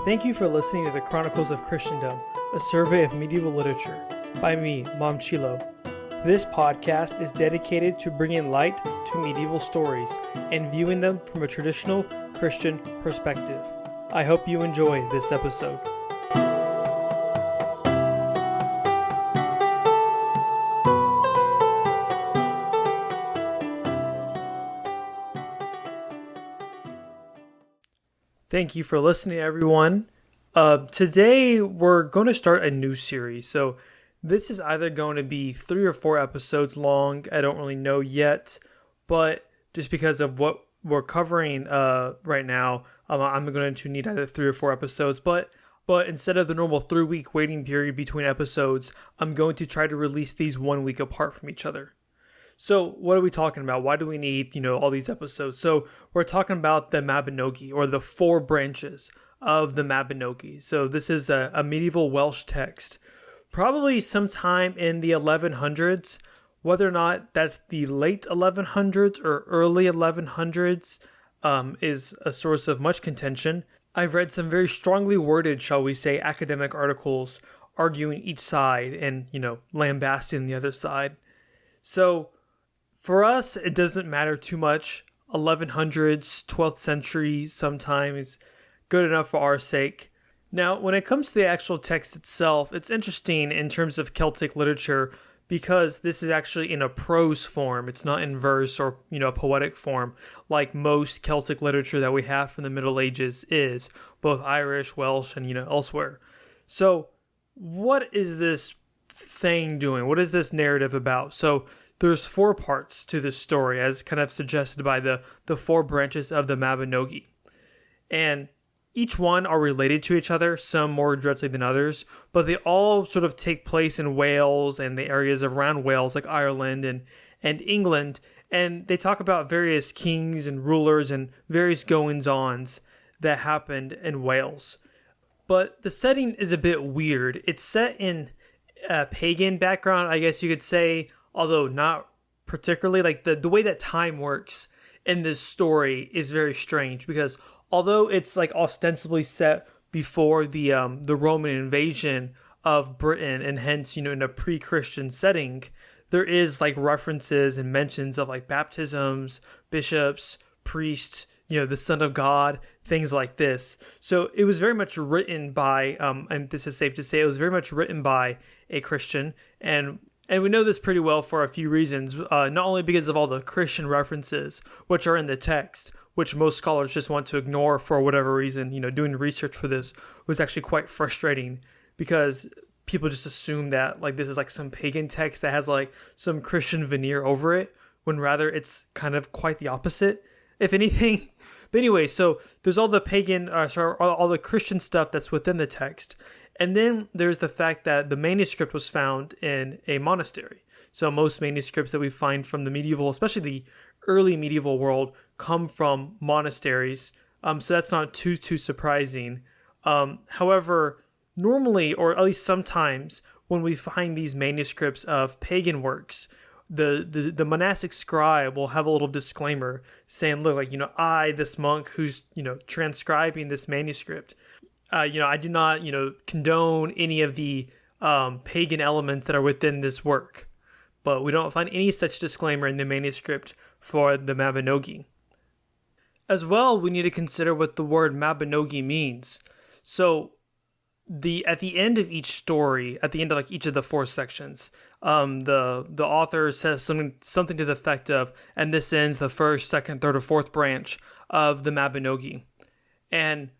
Thank you for listening to the Chronicles of Christendom, a survey of medieval literature, by me, Mom Chilo. This podcast is dedicated to bringing light to medieval stories and viewing them from a traditional Christian perspective. I hope you enjoy this episode. Thank you for listening, everyone. Today, we're going to start a new series. So this is either going to be 3 or 4 episodes long. I don't really know yet. But just because of what we're covering right now, I'm going to need either 3 or 4 episodes. But instead of the normal 3-week waiting period between episodes, I'm going to try to release these 1 week apart from each other. So what are we talking about? Why do we need, all these episodes? So we're talking about the Mabinogi, or the 4 branches of the Mabinogi. So this is a medieval Welsh text, probably sometime in the 1100s. Whether or not that's the late 1100s or early 1100s is a source of much contention. I've read some very strongly worded, shall we say, academic articles arguing each side and, lambasting the other side. So for us, it doesn't matter too much. 1100s, 12th century sometimes good enough for our sake. Now, when it comes to the actual text itself, it's interesting in terms of Celtic literature because this is actually in a prose form. It's not in verse or, a poetic form like most Celtic literature that we have from the Middle Ages is, both Irish, Welsh, and, elsewhere. So what is this thing doing? What is this narrative about? So there's 4 parts to this story, as kind of suggested by the 4 branches of the Mabinogi. And each one are related to each other, some more directly than others, but they all sort of take place in Wales and the areas around Wales, like Ireland and England. And they talk about various kings and rulers and various goings-ons that happened in Wales. But the setting is a bit weird. It's set in a pagan background, I guess you could say, although not particularly. Like the way that time works in this story is very strange because although it's like ostensibly set before the Roman invasion of Britain and hence, in a pre-Christian setting, there is like references and mentions of like baptisms, bishops, priests, the Son of God, things like this. So it was very much written by, and this is safe to say, it was very much written by a Christian. And we know this pretty well for a few reasons, not only because of all the Christian references which are in the text, which most scholars just want to ignore for whatever reason. Doing research for this was actually quite frustrating because people just assume that like this is like some pagan text that has like some Christian veneer over it, when rather it's kind of quite the opposite, if anything. But anyway, so there's all the pagan, all the Christian stuff that's within the text. And then there's the fact that the manuscript was found in a monastery. So most manuscripts that we find from the medieval, especially the early medieval world, come from monasteries. So that's not too surprising. However, normally, or at least sometimes, when we find these manuscripts of pagan works, the monastic scribe will have a little disclaimer saying, look, I, this monk who's, transcribing this manuscript, I do not, condone any of the pagan elements that are within this work. But we don't find any such disclaimer in the manuscript for the Mabinogi. As well, we need to consider what the word Mabinogi means. So at the end of each story, at the end of like each of the 4 sections, the author says something to the effect of, and this ends the 1st, 2nd, 3rd, or 4th branch of the Mabinogi. And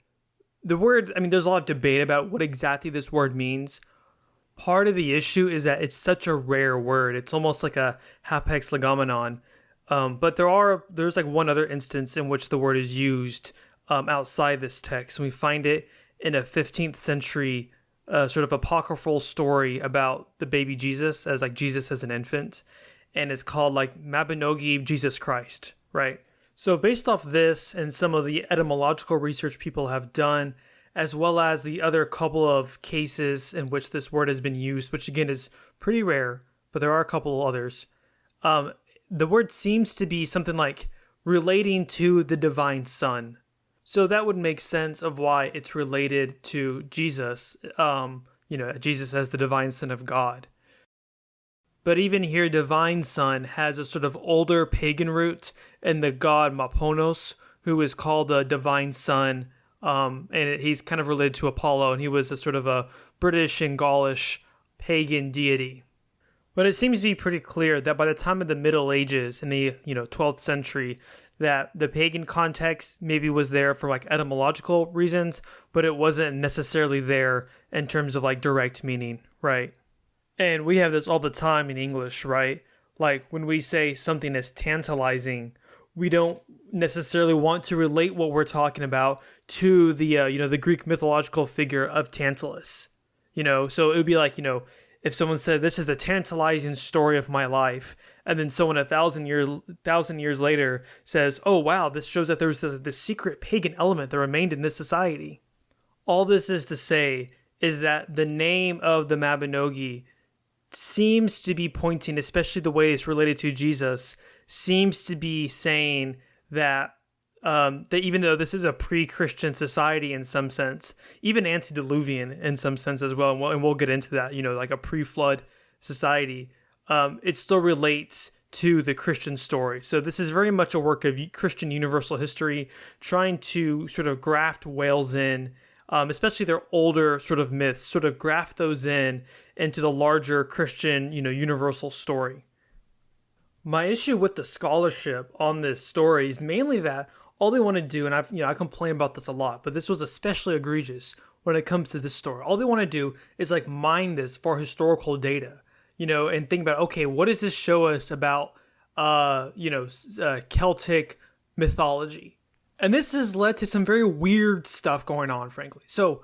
the word, there's a lot of debate about what exactly this word means. Part of the issue is that it's such a rare word. It's almost like a hapax legomenon. But there's like one other instance in which the word is used outside this text. And we find it in a 15th century sort of apocryphal story about the baby Jesus, as like Jesus as an infant. And it's called like Mabinogi Jesus Christ, right? So based off this and some of the etymological research people have done, as well as the other couple of cases in which this word has been used, which again is pretty rare, but there are a couple others, the word seems to be something like relating to the divine Son. So that would make sense of why it's related to Jesus, Jesus as the divine Son of God. But even here, divine son has a sort of older pagan root in the god Maponos, who is called the divine son, he's kind of related to Apollo, and he was a sort of a British and Gaulish pagan deity. But it seems to be pretty clear that by the time of the Middle Ages, in the 12th century, that the pagan context maybe was there for like etymological reasons, but it wasn't necessarily there in terms of like direct meaning, right? And we have this all the time in English, right? Like when we say something is tantalizing, we don't necessarily want to relate what we're talking about to the Greek mythological figure of Tantalus. So it would be like, if someone said this is the tantalizing story of my life, and then someone 1,000 years later says, oh wow, this shows that there was this secret pagan element that remained in this society. All this is to say is that the name of the Mabinogi seems to be pointing, especially the way it's related to Jesus, seems to be saying that that even though this is a pre-Christian society in some sense, even antediluvian in some sense as well, and we'll get into that, like a pre-flood society, it still relates to the Christian story. So this is very much a work of Christian universal history, trying to sort of graft whales in, especially their older sort of myths, sort of graft those into the larger Christian, universal story. My issue with the scholarship on this story is mainly that all they want to do, and I complain about this a lot, but this was especially egregious when it comes to this story. All they want to do is like mine this for historical data, and think about, okay, what does this show us about, Celtic mythology? And this has led to some very weird stuff going on, frankly. So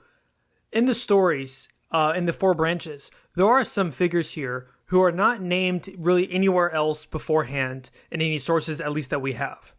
in the stories, in the four branches, there are some figures here who are not named really anywhere else beforehand in any sources, at least that we have.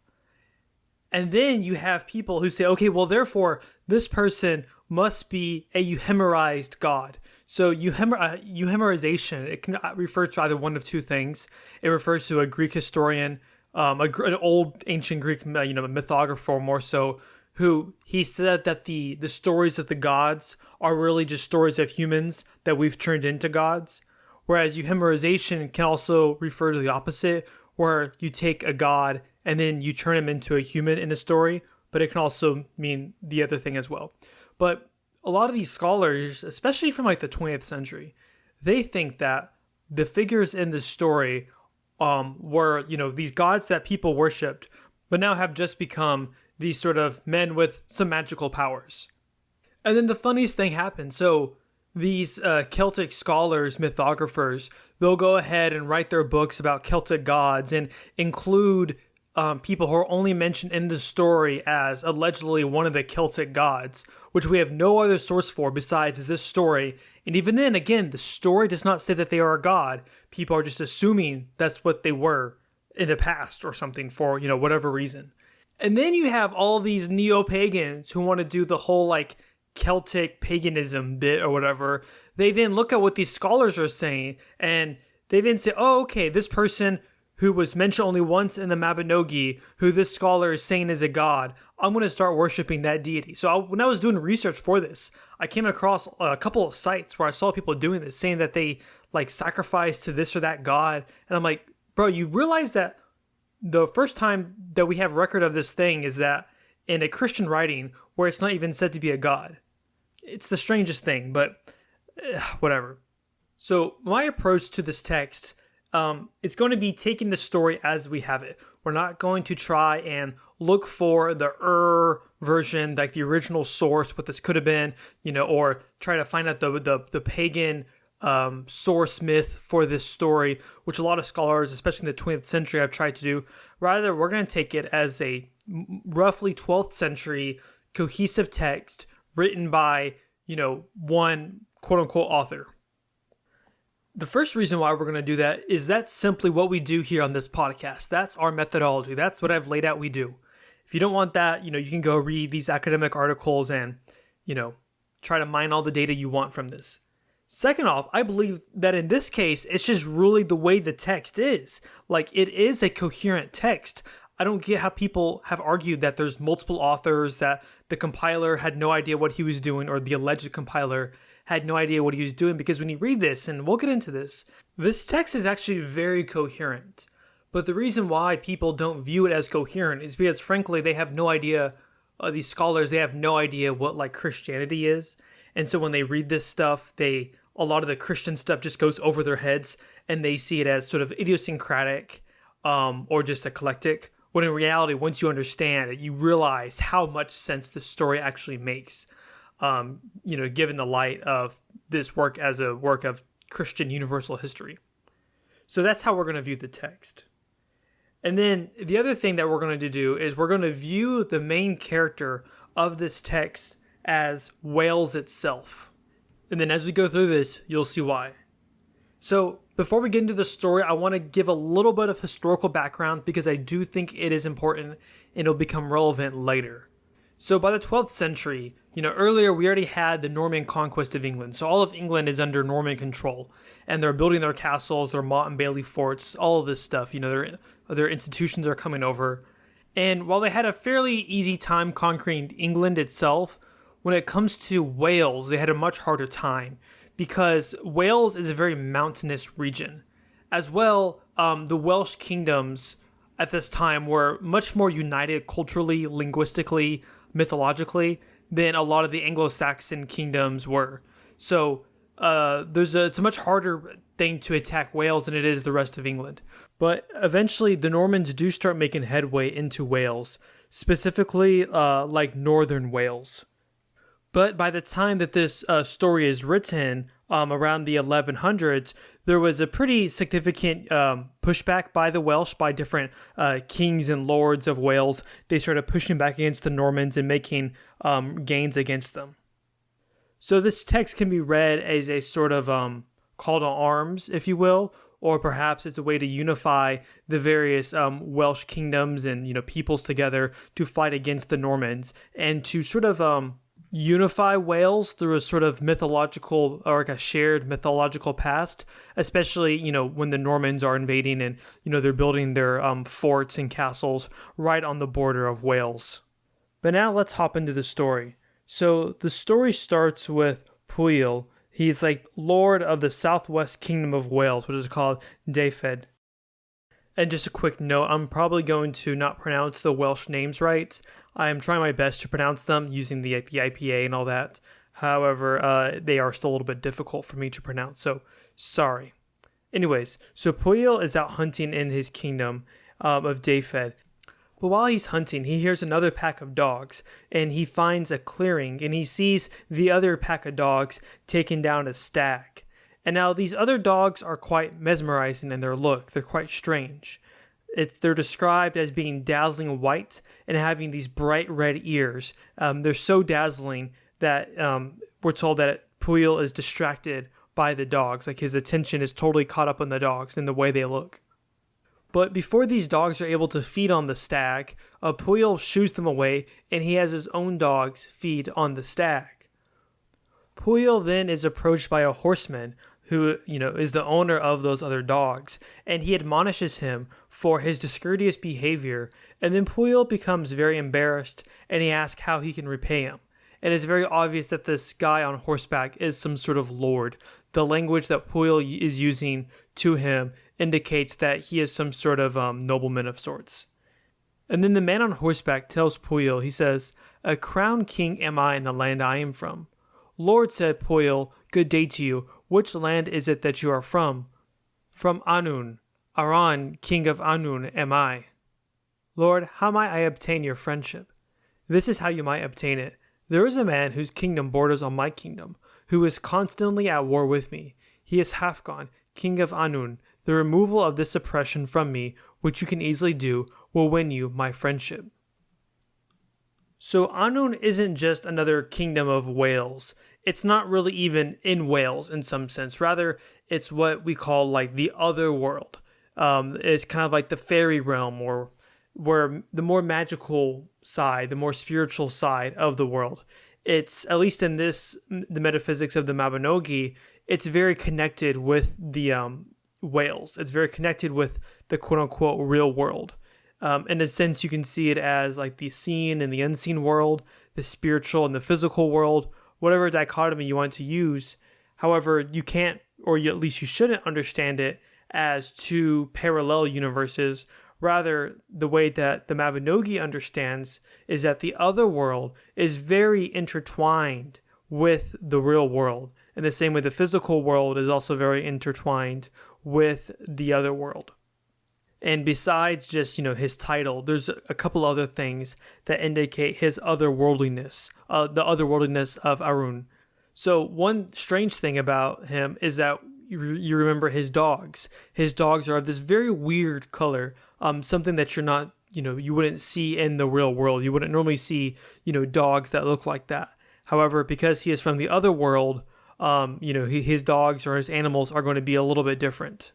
And then you have people who say, okay, well, therefore, this person must be a euhemerized god. So euhemerization, it can refer to either one of two things. It refers to a Greek historian, an old ancient Greek mythographer more so, who he said that the stories of the gods are really just stories of humans that we've turned into gods. Whereas euhemerization can also refer to the opposite, where you take a god and then you turn him into a human in a story, but it can also mean the other thing as well. But a lot of these scholars, especially from like the 20th century, they think that the figures in the story were, these gods that people worshipped, but now have just become these sort of men with some magical powers. And then the funniest thing happened. So these Celtic scholars, mythographers, they'll go ahead and write their books about Celtic gods and include people who are only mentioned in the story as allegedly one of the Celtic gods, which we have no other source for besides this story. And even then, again, the story does not say that they are a god. People are just assuming that's what they were in the past or something for, whatever reason. And then you have all these neo-pagans who want to do the whole like Celtic paganism bit or whatever. They then look at what these scholars are saying and they then say, oh, okay, this person who was mentioned only once in the Mabinogi, who this scholar is saying is a god, I'm going to start worshiping that deity. So when I was doing research for this, I came across a couple of sites where I saw people doing this, saying that they like sacrifice to this or that god. And I'm like, bro, you realize that the first time that we have record of this thing is that in a Christian writing where it's not even said to be a god. It's the strangest thing, but whatever. So my approach to this text, it's going to be taking the story as we have it. We're not going to try and look for the version, like the original source, what this could have been, or try to find out the pagan source myth for this story, which a lot of scholars, especially in the 20th century, have tried to do. Rather, we're going to take it as a roughly 12th century cohesive text written by, one quote-unquote author. The first reason why we're going to do that is that's simply what we do here on this podcast. That's our methodology. That's what I've laid out we do. If you don't want that, you can go read these academic articles and, try to mine all the data you want from this. Second off, I believe that in this case, it's just really the way the text is. Like, it is a coherent text. I don't get how people have argued that there's multiple authors, that the compiler had no idea what he was doing, or the alleged compiler had no idea what he was doing, because when you read this, and we'll get into this text is actually very coherent. But the reason why people don't view it as coherent is because, frankly, they have no idea, these scholars, they have no idea what like Christianity is. And so when they read this stuff, a lot of the Christian stuff just goes over their heads, and they see it as sort of idiosyncratic, or just eclectic. When in reality, once you understand it, you realize how much sense this story actually makes, given the light of this work as a work of Christian universal history. So that's how we're going to view the text. And then the other thing that we're going to do is we're going to view the main character of this text as Wales itself. And then as we go through this, you'll see why. So before we get into the story, I want to give a little bit of historical background because I do think it is important and it'll become relevant later. So by the 12th century, earlier we already had the Norman conquest of England. So all of England is under Norman control, and they're building their castles, their motte and bailey forts, all of this stuff. Their institutions are coming over. And while they had a fairly easy time conquering England itself, when it comes to Wales, they had a much harder time because Wales is a very mountainous region. As well, the Welsh kingdoms at this time were much more united culturally, linguistically, mythologically than a lot of the Anglo-Saxon kingdoms were. So it's a much harder thing to attack Wales than it is the rest of England. But eventually the Normans do start making headway into Wales, specifically like northern Wales. But by the time that this story is written, around the 1100s, there was a pretty significant pushback by the Welsh, by different kings and lords of Wales. They started pushing back against the Normans and making gains against them. So this text can be read as a sort of call to arms, if you will, or perhaps it's a way to unify the various Welsh kingdoms and peoples together to fight against the Normans, and to sort of unify Wales through a sort of mythological, or like a shared mythological past, especially, when the Normans are invading and, they're building their forts and castles right on the border of Wales. But now let's hop into the story. So the story starts with Pwyll. He's like Lord of the Southwest Kingdom of Wales, which is called Dyfed. And just a quick note, I'm probably going to not pronounce the Welsh names right. I am trying my best to pronounce them using the IPA and all that. However, they are still a little bit difficult for me to pronounce, so sorry. Anyways, so Pwyll is out hunting in his kingdom of Dyfed. But while he's hunting, he hears another pack of dogs, and he finds a clearing, and he sees the other pack of dogs taking down a stag. And now these other dogs are quite mesmerizing in their look. They're quite strange. They're described as being dazzling white and having these bright red ears. They're so dazzling that we're told that Pwyll is distracted by the dogs. Like his attention is totally caught up on the dogs and the way they look. But before these dogs are able to feed on the stag, Pwyll shoos them away, and he has his own dogs feed on the stag. Pwyll then is approached by a horseman who, is the owner of those other dogs, and he admonishes him for his discourteous behavior, and then Pwyll becomes very embarrassed, and he asks how he can repay him. And it's very obvious that this guy on horseback is some sort of lord. The language that Pwyll is using to him indicates that he is some sort of nobleman of sorts. And then the man on horseback tells Pwyll, he says, "A crown king am I in the land I am from." "Lord," said Pwyll, "good day to you. Which land is it that you are from?" "From Annwn. Aran, king of Annwn, am I." "Lord, how might I obtain your friendship?" "This is how you might obtain it. There is a man whose kingdom borders on my kingdom, who is constantly at war with me. He is Halfgon, king of Annwn. The removal of this oppression from me, which you can easily do, will win you my friendship." So Annwn isn't just another kingdom of Wales. It's not really even in Wales in some sense. Rather, it's what we call like the other world. It's kind of like the fairy realm, or where the more magical side, the more spiritual side of the world. It's, at least in the metaphysics of the Mabinogi, it's very connected with the Wales. It's very connected with the quote-unquote real world. In a sense, you can see it as like the seen and the unseen world, the spiritual and the physical world, whatever dichotomy you want to use. However, you can't, or at least you shouldn't understand it as two parallel universes. Rather, the way that the Mabinogi understands is that the other world is very intertwined with the real world. In the same way, the physical world is also very intertwined with the other world. And besides just, his title, there's a couple other things that indicate his otherworldliness, the otherworldliness of Arun. So one strange thing about him is that you remember his dogs. His dogs are of this very weird color, something that you're not, you wouldn't see in the real world. You wouldn't normally see, dogs that look like that. However, because he is from the other world, his dogs or his animals are going to be a little bit different.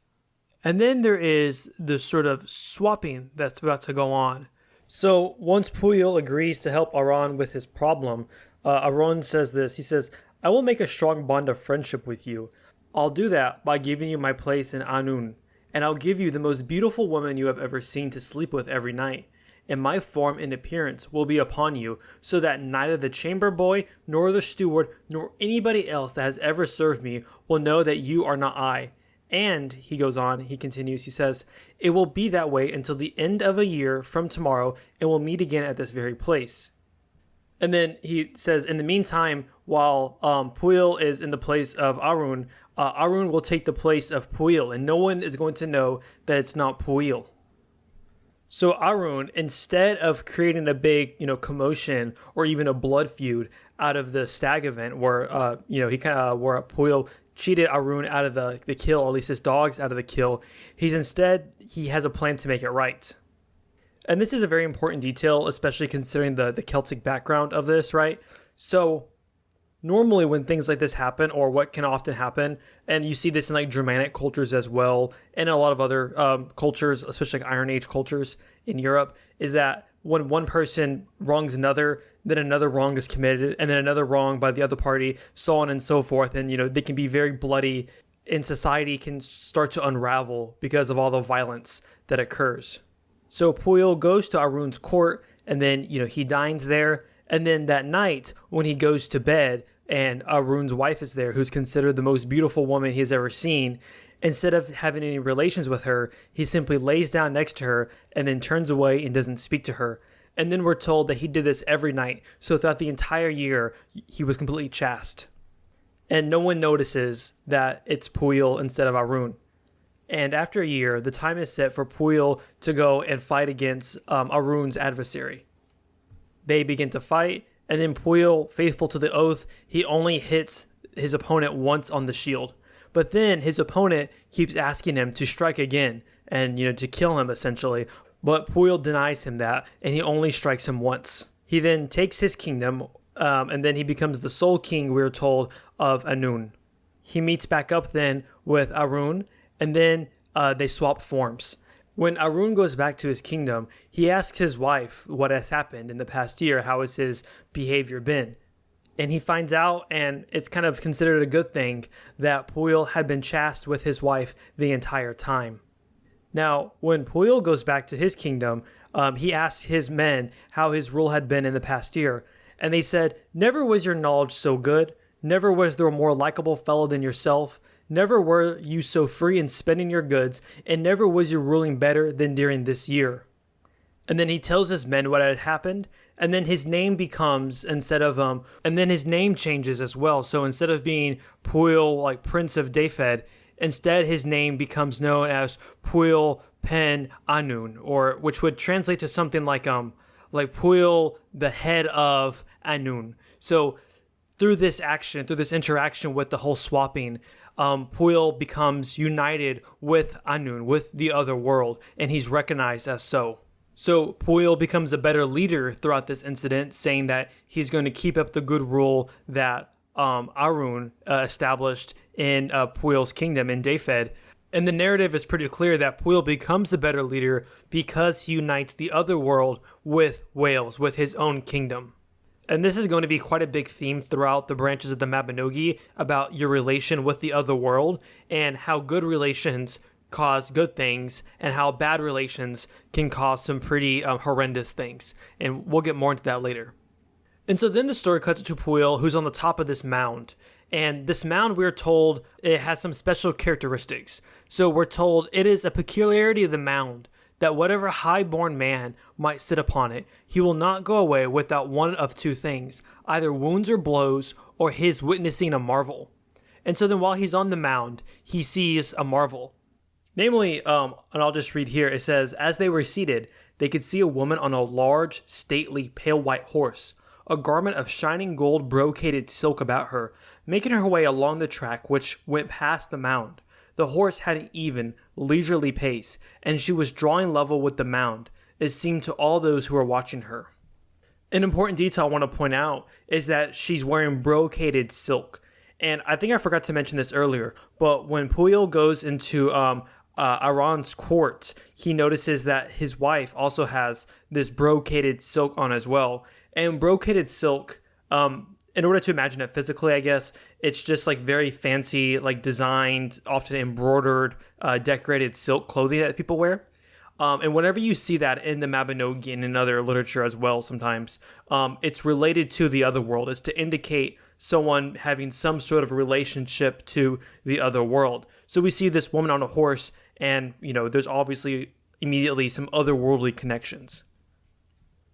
And then there is the sort of swapping that's about to go on. So once Puyol agrees to help Arun with his problem, Arun says this. He says, "I will make a strong bond of friendship with you. I'll do that by giving you my place in Anun, and I'll give you the most beautiful woman you have ever seen to sleep with every night. And my form and appearance will be upon you, so that neither the chamber boy, nor the steward, nor anybody else that has ever served me will know that you are not I. And," he goes on, he continues, he says, "it will be that way until the end of a year from tomorrow, and we'll meet again at this very place." And then he says, in the meantime, while Puyol is in the place of Arun, Arun will take the place of Puyol, and no one is going to know that it's not Puyol. So Arun, instead of creating a big, commotion or even a blood feud out of the stag event where, where Puyol cheated Arun out of the kill, or at least his dogs out of the kill, he has a plan to make it right. And this is a very important detail, especially considering the Celtic background of this, right? So normally when things like this happen, or what can often happen, and you see this in like Germanic cultures as well, and a lot of other cultures, especially like Iron Age cultures in Europe, is that when one person wrongs another, then another wrong is committed, and then another wrong by the other party, so on and so forth. And, they can be very bloody, and society can start to unravel because of all the violence that occurs. So Puyol goes to Arun's court, and then, he dines there. And then that night, when he goes to bed, and Arun's wife is there, who's considered the most beautiful woman he's ever seen, instead of having any relations with her, he simply lays down next to her and then turns away and doesn't speak to her. And then we're told that he did this every night. So throughout the entire year, he was completely chaste. And no one notices that it's Puyol instead of Arun. And after a year, the time is set for Puyol to go and fight against Arun's adversary. They begin to fight, and then Puyol, faithful to the oath, he only hits his opponent once on the shield. But then his opponent keeps asking him to strike again and, to kill him essentially. But Puyol denies him that, and he only strikes him once. He then takes his kingdom, and then he becomes the sole king, we're told, of Anun. He meets back up then with Arun, and then they swap forms. When Arun goes back to his kingdom, he asks his wife what has happened in the past year, how has his behavior been? And he finds out, and it's kind of considered a good thing, that Puyol had been chaste with his wife the entire time. Now, when Puyol goes back to his kingdom, he asks his men how his rule had been in the past year. And they said, "Never was your knowledge so good. Never was there a more likable fellow than yourself. Never were you so free in spending your goods, and never was your ruling better than during this year." And then he tells his men what had happened, and then his name becomes, and then his name changes as well. So instead of being Puyol, like Prince of Dafed, instead his name becomes known as Puyol Pen Anun, or which would translate to something like Puyol, the head of Anun. So through this interaction with the whole swapping, Puyol becomes united with Anun, with the other world, and he's recognized as so. So Puyol becomes a better leader throughout this incident, saying that he's going to keep up the good rule that Arun established in Puyol's kingdom in Dafed. And the narrative is pretty clear that Puyol becomes a better leader because he unites the other world with Wales, with his own kingdom. And this is going to be quite a big theme throughout the branches of the Mabinogi about your relation with the other world and how good relations cause good things and how bad relations can cause some pretty horrendous things. And we'll get more into that later. And so then the story cuts to Puyol, who's on the top of this mound. And this mound, we're told, it has some special characteristics. So we're told it is a peculiarity of the mound that whatever high-born man might sit upon it, he will not go away without one of two things, either wounds or blows, or his witnessing a marvel. And so then while he's on the mound, he sees a marvel. Namely, and I'll just read here, it says, as they were seated, they could see a woman on a large, stately, pale white horse, a garment of shining gold brocaded silk about her, making her way along the track which went past the mound. The horse had an even, leisurely pace, and she was drawing level with the mound, it seemed to all those who were watching her. An important detail I want to point out is that she's wearing brocaded silk. And I think I forgot to mention this earlier, but when Puyol goes into Aran's court, he notices that his wife also has this brocaded silk on as well. And brocaded silk, in order to imagine it physically, I guess, it's just like very fancy, like designed, often embroidered, decorated silk clothing that people wear. And whenever you see that in the Mabinogi and in other literature as well, sometimes, it's related to the other world. It's to indicate someone having some sort of relationship to the other world. So we see this woman on a horse, and, there's obviously immediately some otherworldly connections.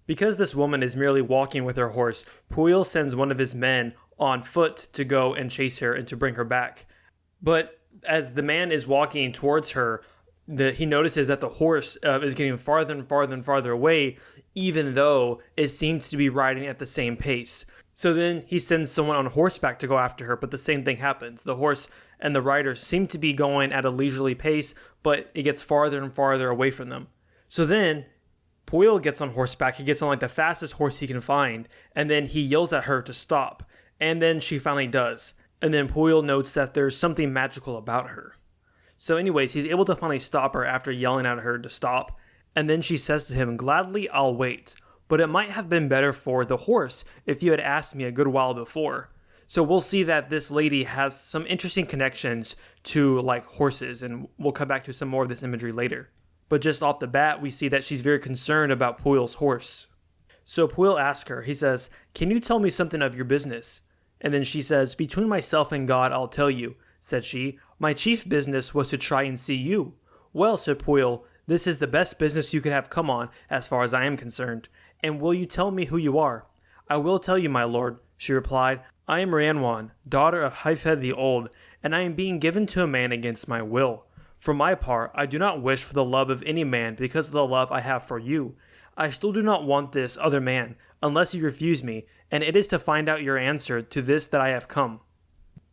Because this woman is merely walking with her horse, Puyol sends one of his men on foot to go and chase her and to bring her back. But as the man is walking towards her, he notices that the horse is getting farther and farther and farther away, even though it seems to be riding at the same pace. So then he sends someone on horseback to go after her, but the same thing happens. The horse and the rider seem to be going at a leisurely pace, but it gets farther and farther away from them. So then Puyol gets on horseback. He gets on like the fastest horse he can find, and then he yells at her to stop. And then she finally does. And then Puyol notes that there's something magical about her. So anyways, he's able to finally stop her after yelling at her to stop. And then she says to him, "Gladly I'll wait, but it might have been better for the horse if you had asked me a good while before." So we'll see that this lady has some interesting connections to like horses, and we'll come back to some more of this imagery later. But just off the bat, we see that she's very concerned about Puyol's horse. So Puyol asks her, he says, "Can you tell me something of your business?" And then she says, "Between myself and God, I'll tell you," said she. "My chief business was to try and see you." "Well," said Puyol, "this is the best business you could have come on, as far as I am concerned. And will you tell me who you are?" "I will tell you, my lord," she replied. "I am Rhiannon, daughter of Haifed the Old, and I am being given to a man against my will. For my part, I do not wish for the love of any man because of the love I have for you. I still do not want this other man, unless you refuse me, and it is to find out your answer to this that I have come."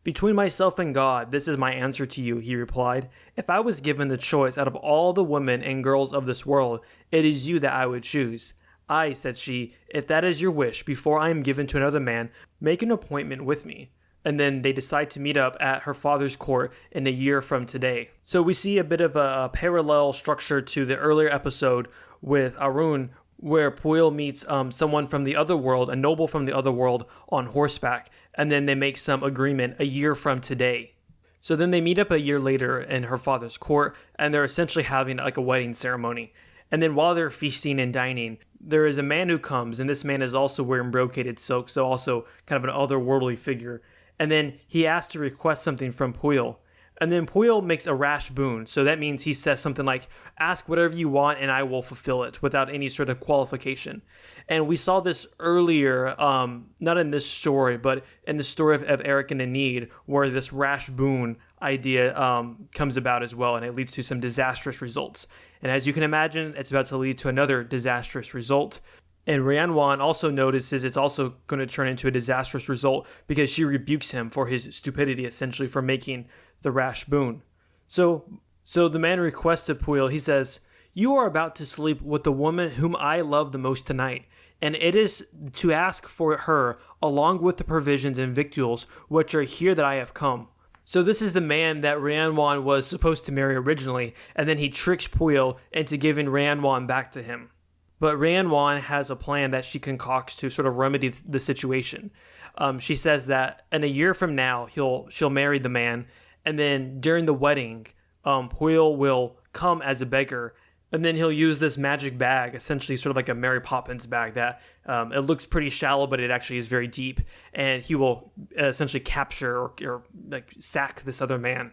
"Between myself and God, this is my answer to you," he replied. "If I was given the choice out of all the women and girls of this world, it is you that I would choose." "Aye," said she, "if that is your wish, before I am given to another man, make an appointment with me." And then they decide to meet up at her father's court in a year from today. So we see a bit of a parallel structure to the earlier episode with Arun, where Puyol meets someone from the other world, a noble from the other world, on horseback, and then they make some agreement a year from today. So then they meet up a year later in her father's court, and they're essentially having like a wedding ceremony. And then while they're feasting and dining, there is a man who comes, and this man is also wearing brocaded silk, so also kind of an otherworldly figure. And then he asks to request something from Puyol. And then Puyol makes a rash boon. So that means he says something like, "Ask whatever you want and I will fulfill it," without any sort of qualification. And we saw this earlier, not in this story, but in the story of Eric and Enid, where this rash boon idea comes about as well, and it leads to some disastrous results. And as you can imagine, it's about to lead to another disastrous result. And Rhiannon also notices it's also going to turn into a disastrous result because she rebukes him for his stupidity, essentially, for making the rash boon. So the man requests of Puyol, he says, "You are about to sleep with the woman whom I love the most tonight, and it is to ask for her along with the provisions and victuals which are here that I have come." So this is the man that Rhiannon was supposed to marry originally, and then he tricks Puyol into giving Rhiannon back to him. But Rhiannon has a plan that she concocts to sort of remedy the situation. She says that in a year from now, she'll marry the man, and then during the wedding, Puil will come as a beggar, and then he'll use this magic bag, essentially sort of like a Mary Poppins bag that it looks pretty shallow, but it actually is very deep. And he will essentially capture or like sack this other man.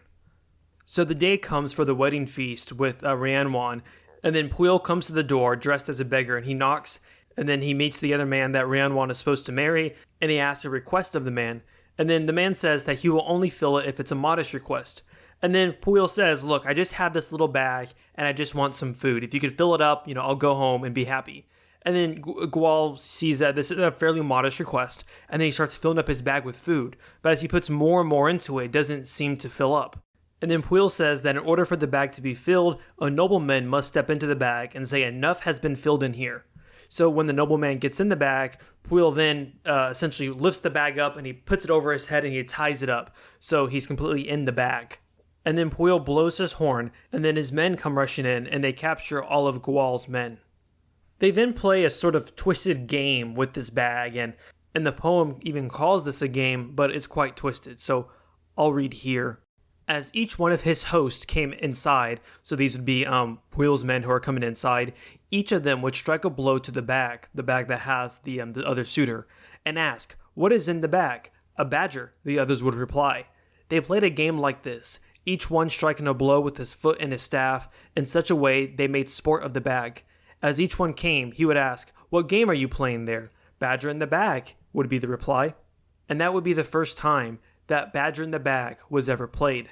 So the day comes for the wedding feast with Rhiannon, and then Puil comes to the door dressed as a beggar, and he knocks, and then he meets the other man that Rhiannon is supposed to marry, and he asks a request of the man. And then the man says that he will only fill it if it's a modest request. And then Puil says, look, I just have this little bag, and I just want some food. If you could fill it up, I'll go home and be happy. And then Gual sees that this is a fairly modest request, and then he starts filling up his bag with food. But as he puts more and more into it, it doesn't seem to fill up. And then Puil says that in order for the bag to be filled, a nobleman must step into the bag and say enough has been filled in here. So when the nobleman gets in the bag, Puil then essentially lifts the bag up and he puts it over his head and he ties it up. So he's completely in the bag. And then Puil blows his horn, and then his men come rushing in and they capture all of Gual's men. They then play a sort of twisted game with this bag, and the poem even calls this a game, but it's quite twisted. So I'll read here. As each one of his hosts came inside, so these would be Puil's men who are coming inside, each of them would strike a blow to the bag that has the other suitor, and ask, what is in the bag? A badger, the others would reply. They played a game like this, each one striking a blow with his foot and his staff, in such a way they made sport of the bag. As each one came, he would ask, what game are you playing there? Badger in the bag, would be the reply. And that would be the first time that Badger in the Bag was ever played.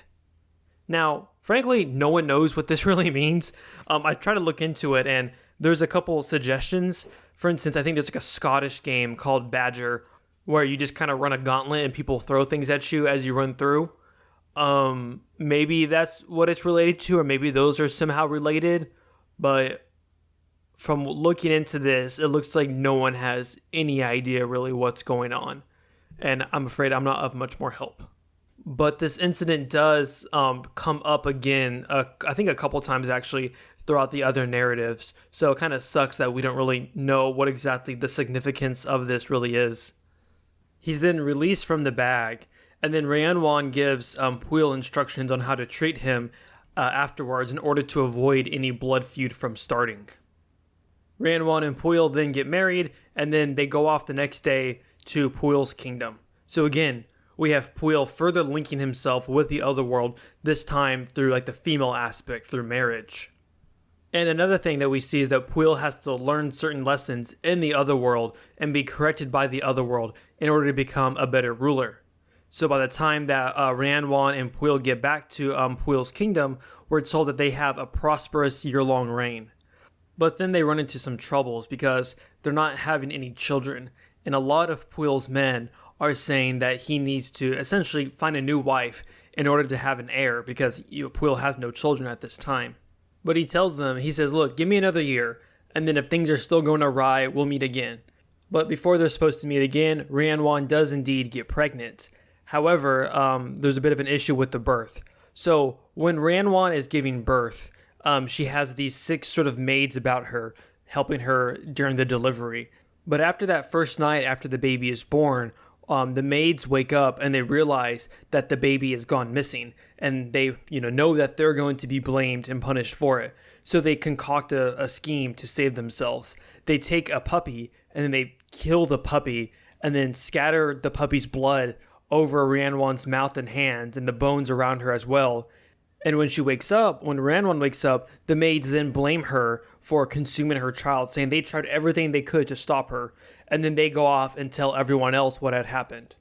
Now, frankly, no one knows what this really means. I tried to look into it, and there's a couple suggestions. For instance, I think there's like a Scottish game called Badger, where you just kind of run a gauntlet and people throw things at you as you run through. Maybe that's what it's related to, or maybe those are somehow related. But from looking into this, it looks like no one has any idea really what's going on. And I'm afraid I'm not of much more help. But this incident does come up again, I think a couple times actually, throughout the other narratives. So it kind of sucks that we don't really know what exactly the significance of this really is. He's then released from the bag, and then Rhiannon gives Puil instructions on how to treat him afterwards in order to avoid any blood feud from starting. Rhiannon and Puil then get married, and then they go off the next day to Puil's kingdom. So again, we have Puil further linking himself with the other world, this time through like the female aspect, through marriage. And another thing that we see is that Puil has to learn certain lessons in the other world and be corrected by the other world in order to become a better ruler. So by the time that Rhiannon and Puil get back to Puil's kingdom, we're told that they have a prosperous year-long reign. But then they run into some troubles because they're not having any children. And a lot of Puil's men are saying that he needs to essentially find a new wife in order to have an heir because Puil has no children at this time. But he tells them, he says, look, give me another year, and then if things are still going awry, we'll meet again. But before they're supposed to meet again, Rhiannon does indeed get pregnant. However, there's a bit of an issue with the birth. So when Rhiannon is giving birth, she has these 6 sort of maids about her, helping her during the delivery. But after that first night after the baby is born, the maids wake up and they realize that the baby has gone missing, and they know that they're going to be blamed and punished for it. So they concoct a scheme to save themselves. They take a puppy and then they kill the puppy and then scatter the puppy's blood over Rhiannon's mouth and hands and the bones around her as well. And when Rhiannon wakes up, the maids then blame her for consuming her child, saying they tried everything they could to stop her, and then they go off and tell everyone else what had happened.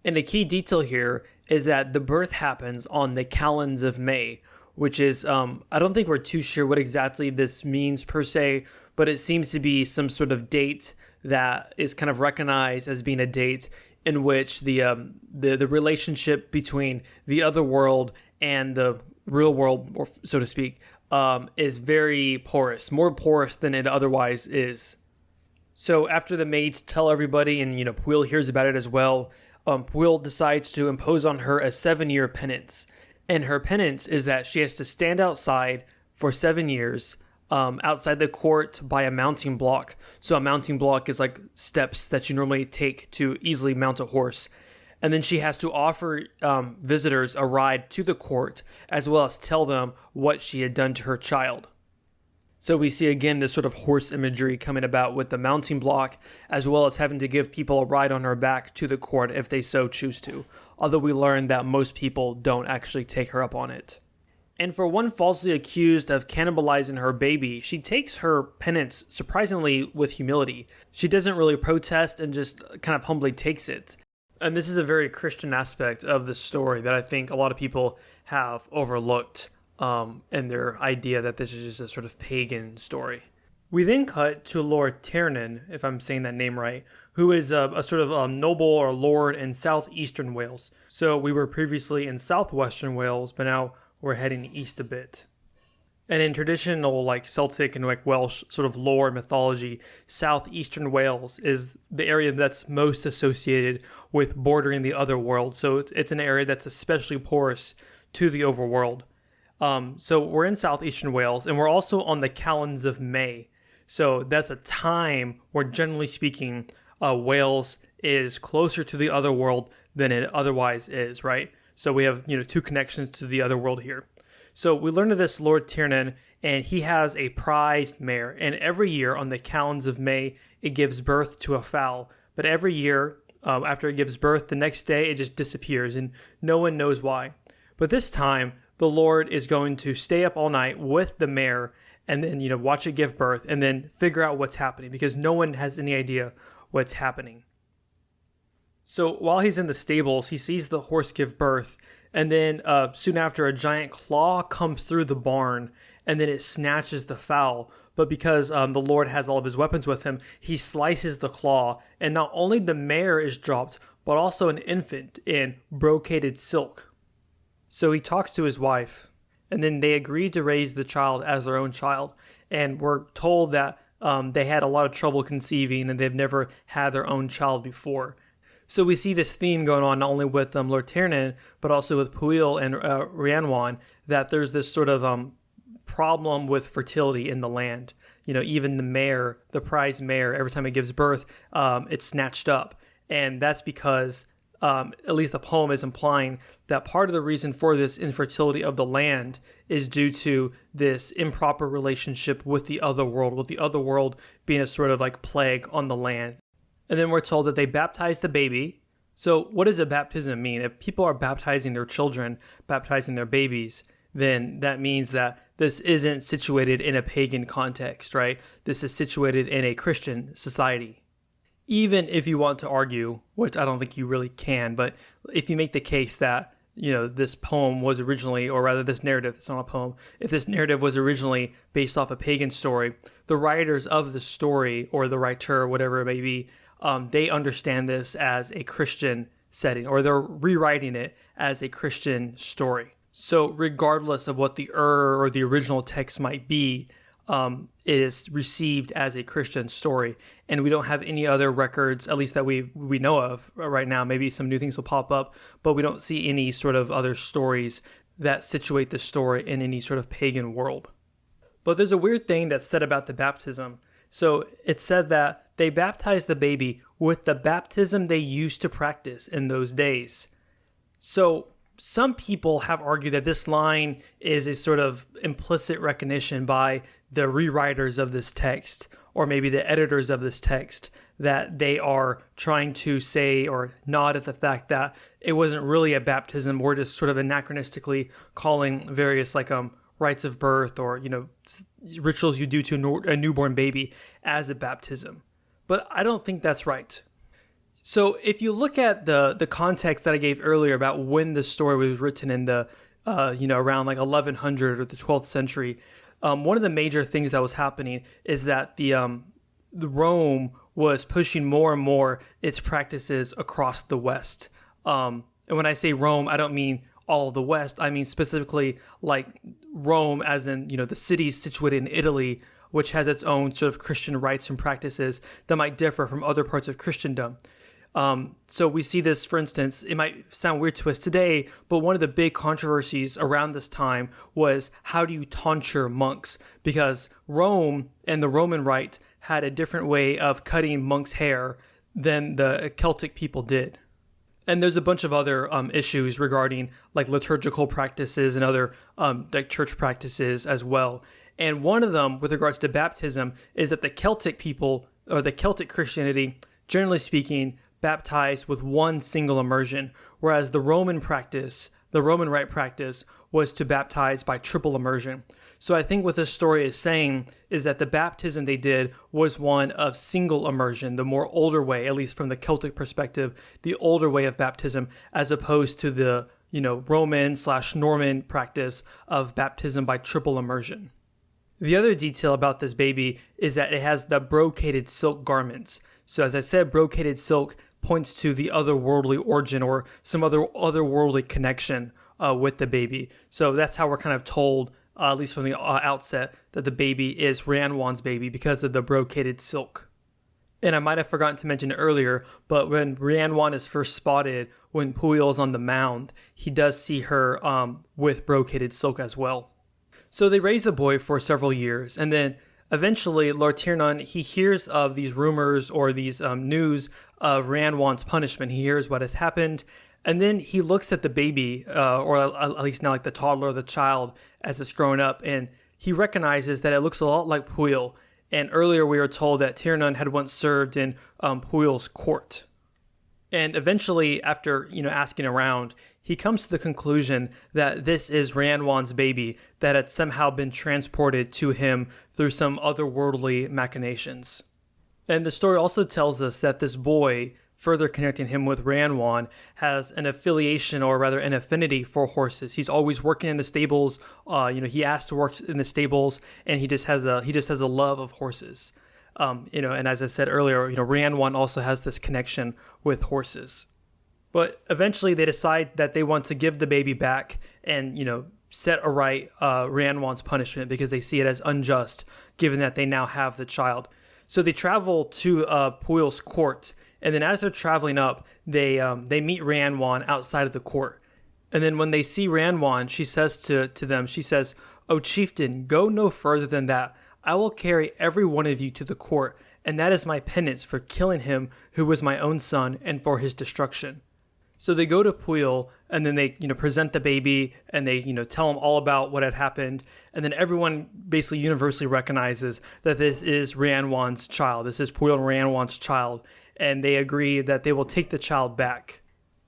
And a key detail here is that the birth happens on the calends of May, which is, I don't think we're too sure what exactly this means per se, but it seems to be some sort of date that is kind of recognized as being a date in which the relationship between the other world and the real world, or so to speak, is very porous, more porous than it otherwise is. So after the maids tell everybody, and Puil hears about it as well, Puil decides to impose on her a 7-year penance. And her penance is that she has to stand outside for 7 years, outside the court by a mounting block. So a mounting block is like steps that you normally take to easily mount a horse. And then she has to offer visitors a ride to the court, as well as tell them what she had done to her child. So we see again this sort of horse imagery coming about with the mounting block, as well as having to give people a ride on her back to the court if they so choose to, although we learn that most people don't actually take her up on it. And for one falsely accused of cannibalizing her baby, she takes her penance surprisingly with humility. She doesn't really protest and just kind of humbly takes it. And this is a very Christian aspect of the story that I think a lot of people have overlooked in their idea that this is just a sort of pagan story. We then cut to Lord Tiernan, if I'm saying that name right, who is a sort of noble or lord in southeastern Wales. So we were previously in southwestern Wales, but now we're heading east a bit. And in traditional like Celtic and like Welsh sort of lore and mythology, southeastern Wales is the area that's most associated with bordering the other world. So it's an area that's especially porous to the overworld. So we're in southeastern Wales, and we're also on the calends of May. So that's a time where, generally speaking, Wales is closer to the other world than it otherwise is, right? So we have, two connections to the other world here. So we learned of this Lord Tiernan, and he has a prized mare. And every year on the calends of May, it gives birth to a foal. But every year, after it gives birth, the next day it just disappears, and no one knows why. But this time, the Lord is going to stay up all night with the mare and then, watch it give birth and then figure out what's happening, because no one has any idea what's happening. So while he's in the stables, he sees the horse give birth, and then soon after, a giant claw comes through the barn, and then it snatches the fowl. But because the Lord has all of his weapons with him, he slices the claw, and not only the mare is dropped, but also an infant in brocaded silk. So he talks to his wife, and then they agree to raise the child as their own child. And we're told that they had a lot of trouble conceiving, and they've never had their own child before. So we see this theme going on not only with Lord Tiernan, but also with Pwyll and Rhiannon, that there's this sort of problem with fertility in the land. Even the mare, the prize mare, every time it gives birth, it's snatched up. And that's because at least the poem is implying that part of the reason for this infertility of the land is due to this improper relationship with the other world being a sort of like plague on the land. And then we're told that they baptize the baby. So what does a baptism mean? If people are baptizing their children, baptizing their babies, then that means that this isn't situated in a pagan context, right? This is situated in a Christian society. Even if you want to argue, which I don't think you really can, but if you make the case that, this poem was originally, or rather this narrative, it's not a poem, if this narrative was originally based off a pagan story, the writers of the story, or the writer, whatever it may be, they understand this as a Christian setting, or they're rewriting it as a Christian story. So regardless of what the or the original text might be, it is received as a Christian story, and we don't have any other records, at least that we know of right now. Maybe some new things will pop up, but we don't see any sort of other stories that situate the story in any sort of pagan world. But there's a weird thing that's said about the baptism. So it's said that they baptized the baby with the baptism they used to practice in those days. So some people have argued that this line is a sort of implicit recognition by the rewriters of this text, or maybe the editors of this text, that they are trying to say or nod at the fact that it wasn't really a baptism, or just sort of anachronistically calling various rites of birth or rituals you do to a newborn baby as a baptism. But I don't think that's right. So if you look at the context that I gave earlier about when the story was written in the around 1100 or the 12th century, one of the major things that was happening is that the Rome was pushing more and more its practices across the West. And when I say Rome, I don't mean all of the West. I mean specifically like Rome, as in the cities situated in Italy, which has its own sort of Christian rites and practices that might differ from other parts of Christendom. So we see this, for instance, it might sound weird to us today, but one of the big controversies around this time was, how do you tonsure monks? Because Rome and the Roman Rite had a different way of cutting monks' hair than the Celtic people did. And there's a bunch of other issues regarding like liturgical practices and other like church practices as well. And one of them, with regards to baptism, is that the Celtic people or the Celtic Christianity, generally speaking, baptized with one single immersion, whereas the Roman practice, the Roman rite practice, was to baptize by triple immersion. So I think what this story is saying is that the baptism they did was one of single immersion, the more older way, at least from the Celtic perspective, the older way of baptism, as opposed to the Roman/Norman practice of baptism by triple immersion. The other detail about this baby is that it has the brocaded silk garments. So as I said, brocaded silk points to the otherworldly origin or some otherworldly connection with the baby. So that's how we're kind of told, at least from the outset, that the baby is Rhiannon's baby because of the brocaded silk. And I might have forgotten to mention it earlier, but when Rhiannon is first spotted, when Pwyll's on the mound, he does see her with brocaded silk as well. So they raise the boy for several years, and then eventually Lord Tiernan, he hears of these rumors or these news of Rhiannon's punishment. He hears what has happened, and then he looks at the baby, or at least now like the toddler or the child as it's growing up, and he recognizes that it looks a lot like Pwyll. And earlier we were told that Tiernan had once served in Pwyll's court. And eventually, after asking around, he comes to the conclusion that this is Rhiannon's baby that had somehow been transported to him through some otherworldly machinations. And the story also tells us that this boy, further connecting him with Rhiannon, has an affiliation, or rather an affinity for horses. He's always working in the stables. He asked to work in the stables, and he just has a love of horses. And as I said earlier, Rhiannon also has this connection with horses. But eventually they decide that they want to give the baby back and, set aright Rhiannon's punishment because they see it as unjust, given that they now have the child. So they travel to Pwyll's court, and then as they're traveling up, they meet Rhiannon outside of the court. And then when they see Rhiannon, she says to them, she says, "O chieftain, go no further than that. I will carry every one of you to the court, and that is my penance for killing him who was my own son and for his destruction." So they go to Pwyll, and then they present the baby, and they tell him all about what had happened, and then everyone basically universally recognizes that this is Rhiannon's child. This is Pwyll and Rhiannon's child, and they agree that they will take the child back.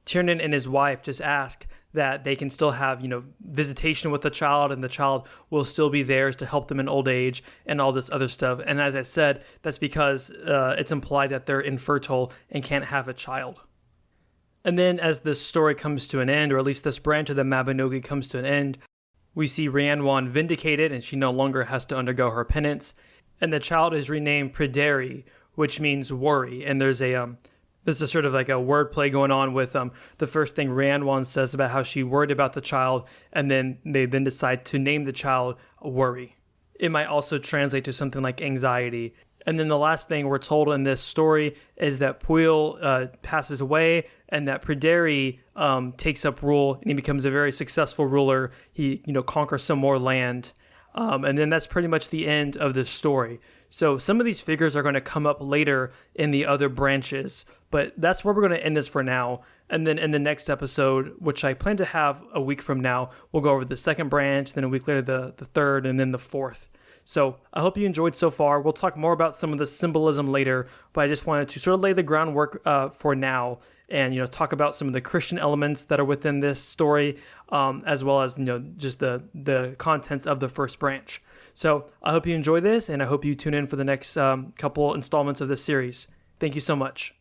Tiernan and his wife just ask that they can still have, visitation with the child, and the child will still be theirs to help them in old age and all this other stuff. And as I said, that's because it's implied that they're infertile and can't have a child. And then as this story comes to an end, or at least this branch of the Mabinogi comes to an end, we see Rhiannon vindicated, and she no longer has to undergo her penance. And the child is renamed Pryderi, which means worry. And there's a sort of like a wordplay going on with the first thing Rhiannon says about how she worried about the child, and then they decide to name the child Worry. It might also translate to something like anxiety. And then the last thing we're told in this story is that Pwyll passes away, and that Pryderi takes up rule, and he becomes a very successful ruler. He conquers some more land. And then that's pretty much the end of the story. So some of these figures are going to come up later in the other branches, but that's where we're going to end this for now. And then in the next episode, which I plan to have a week from now, we'll go over the second branch, then a week later the third, and then the fourth. So I hope you enjoyed so far. We'll talk more about some of the symbolism later, but I just wanted to sort of lay the groundwork for now, and talk about some of the Christian elements that are within this story, as well as just the contents of the first branch. So I hope you enjoy this, and I hope you tune in for the next couple installments of this series. Thank you so much.